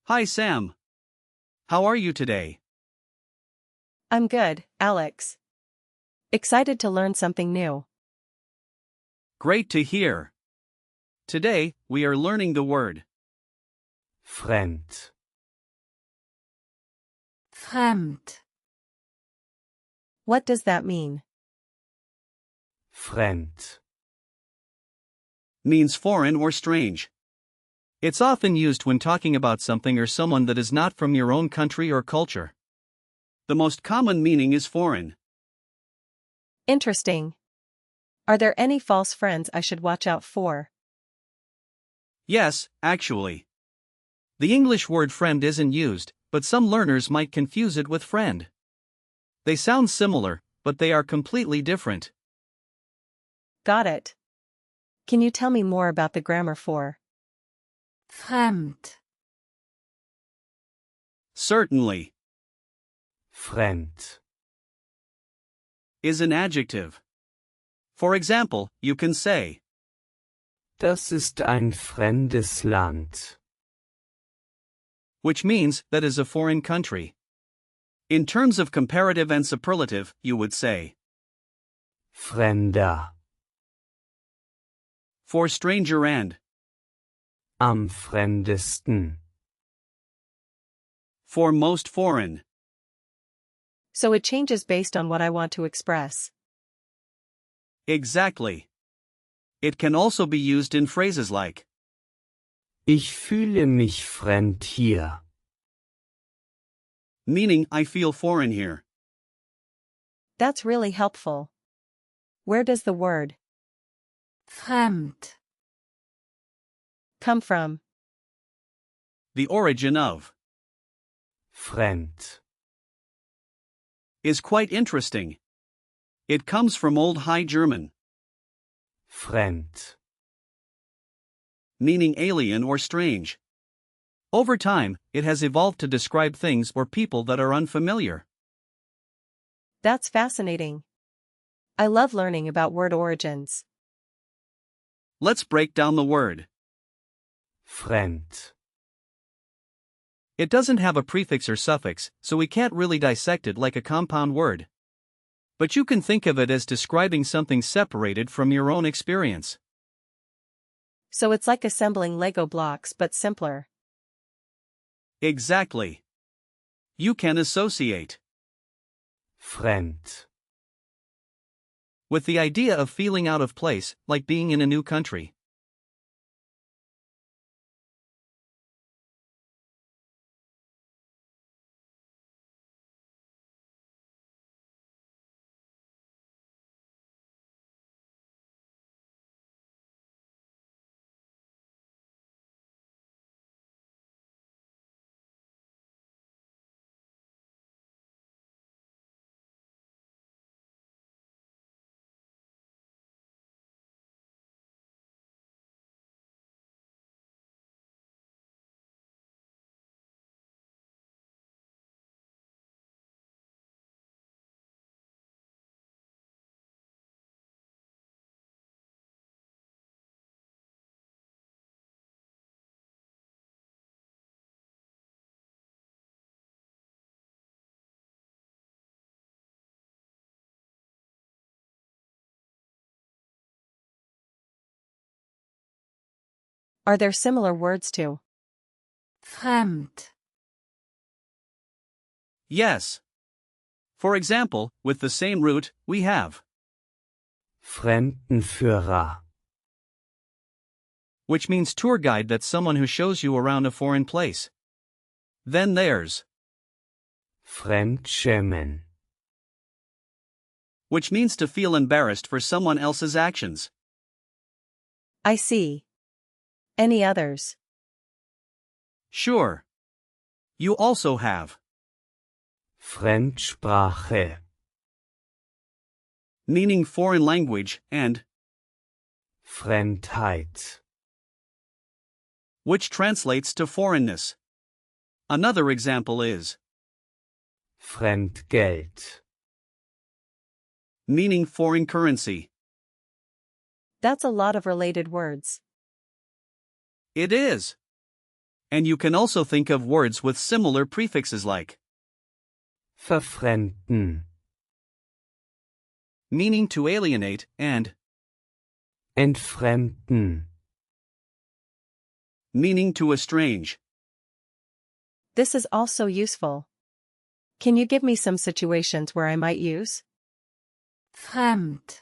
Hi Sam. How are you today? I'm good, Alex. Excited to learn something new. Great to hear. Today, we are learning the word fremd, Fremd. What does that mean? fremd, means foreign or strange. It's often used when talking about something or someone that is not from your own country or culture. The most common meaning is foreign. Interesting. Are there any false friends I should watch out for? Yes, actually. The English word fremd isn't used, but some learners might confuse it with friend. They sound similar, but they are completely different. Got it. Can you tell me more about the grammar for Fremd. Certainly. fremd, Is an adjective. For example, you can say, das ist ein fremdes Land. which means that is a foreign country. In terms of comparative and superlative, you would say, Fremder, for stranger and, am fremdesten. for most foreign. So it changes based on what I want to express. Exactly. It can also be used in phrases like, Ich fühle mich fremd hier. meaning I feel foreign here. That's really helpful. Where does the word Fremd. come from? The origin of Fremd, is quite interesting. It comes from Old High German, fremd, meaning alien or strange. Over time, it has evolved to describe things or people that are unfamiliar. That's fascinating. I love learning about word origins. Let's break down the word. fremd, It doesn't have a prefix or suffix, so we can't really dissect it like a compound word. But you can think of it as describing something separated from your own experience. So it's like assembling Lego blocks but simpler. Exactly. You can associate fremd, with the idea of feeling out of place, like being in a new country. Are there similar words to Fremd. Yes. For example, with the same root, we have, Fremdenführer, which means tour guide, that's someone who shows you around a foreign place. Then there's, Fremdschämen, which means to feel embarrassed for someone else's actions. I see. Any others? Sure. You also have, Fremdsprache, meaning foreign language, and, Fremdheit, which translates to foreignness. Another example is, Fremdgeld, meaning foreign currency. That's a lot of related words. It is. And you can also think of words with similar prefixes like verfremden, meaning to alienate, and entfremden, meaning to estrange. This is also useful. Can you give me some situations where I might use fremd,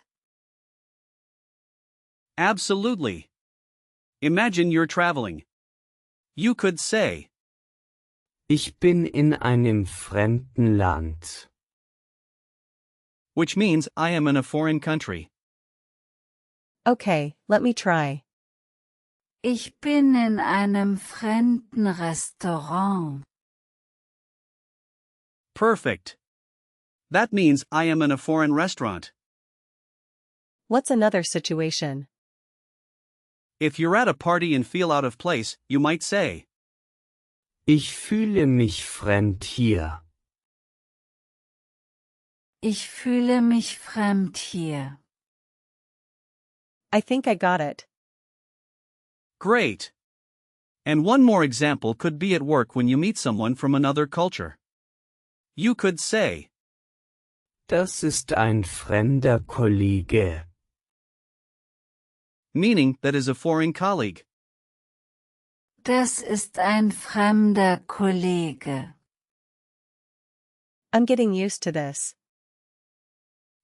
Absolutely. Imagine you're traveling. You could say, ich bin in einem fremden Land. which means I am in a foreign country. Okay, let me try. ich bin in einem fremden Restaurant. Perfect. That means I am in a foreign restaurant. What's another situation? If you're at a party and feel out of place, you might say, Ich fühle mich fremd hier. Ich fühle mich fremd hier. I think I got it. great. And one more example could be at work when you meet someone from another culture. You could say, Das ist ein fremder Kollege. meaning that is a foreign colleague. Das ist ein fremder Kollege. I'm getting used to this.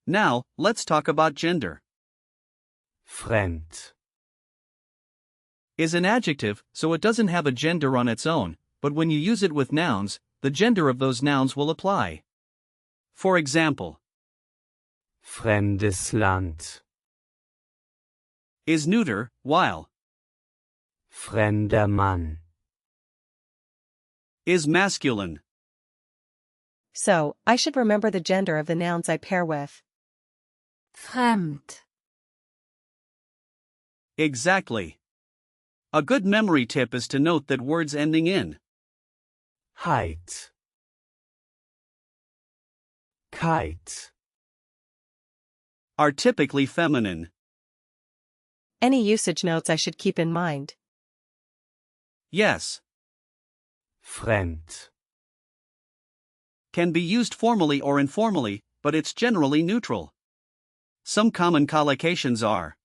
Now, let's talk about gender. Fremd. Is an adjective, so it doesn't have a gender on its own, but when you use it with nouns, the gender of those nouns will apply. For example, Fremdes Land. is neuter, while Fremder Mann. is masculine. So, I should remember the gender of the nouns I pair with. Fremd. Exactly. A good memory tip is to note that words ending in Heit. Kite. are typically feminine. Any usage notes I should keep in mind? Yes, Fremd. can be used formally or informally, but it's generally neutral. Some common collocations are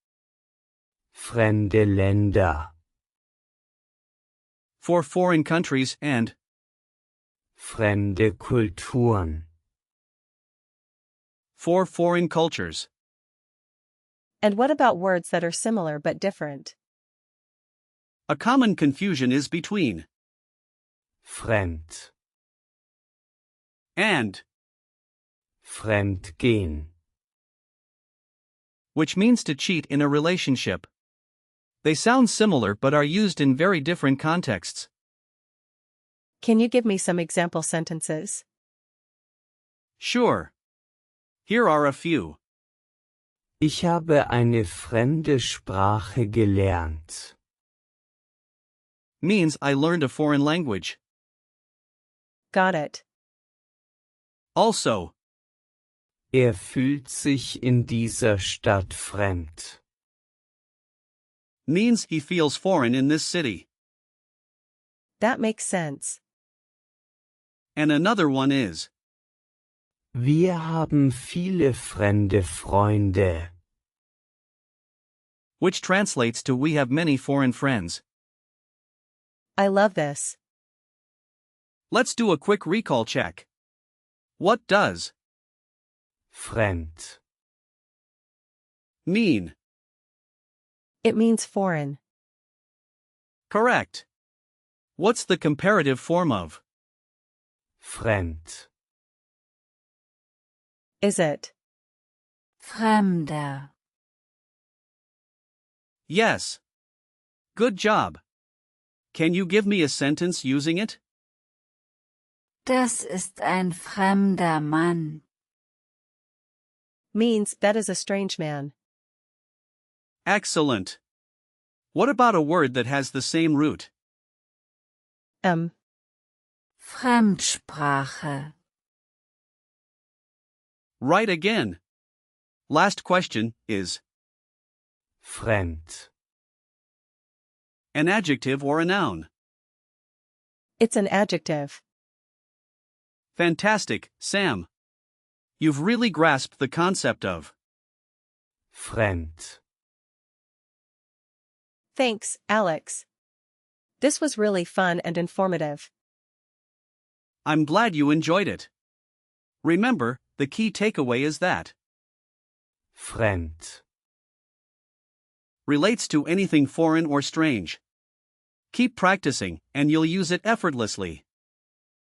Fremde Länder. for foreign countries and Fremde Kulturen. for foreign cultures. And what about words that are similar but different? A common confusion is between Fremd. and, Fremdgehen. which means to cheat in a relationship. They sound similar but are used in very different contexts. Can you give me some example sentences? Sure. Here are a few. Ich habe eine fremde Sprache gelernt. Means I learned a foreign language. Got it. Also, Fühlt sich in dieser Stadt fremd. means he feels foreign in this city. That makes sense. And another one is, Wir haben viele fremde Freunde. which translates to we have many foreign friends. I love this. Let's do a quick recall check. What does Fremd. mean? It means foreign. Correct. What's the comparative form of Fremd. Is it? Fremder. yes? Good job. Can you give me a sentence using it? Das ist ein fremder Mann. Means that is a strange man. Excellent. What about a word that has the same root? Fremdsprache. Right again. Last question is Fremd. an adjective or a noun. It's an adjective. Fantastic, Sam. You've really grasped the concept of fremd. Thanks, Alex. This was really fun and informative. I'm glad you enjoyed it. Remember, the key takeaway is that Fremd. relates to anything foreign or strange. Keep practicing, and you'll use it effortlessly.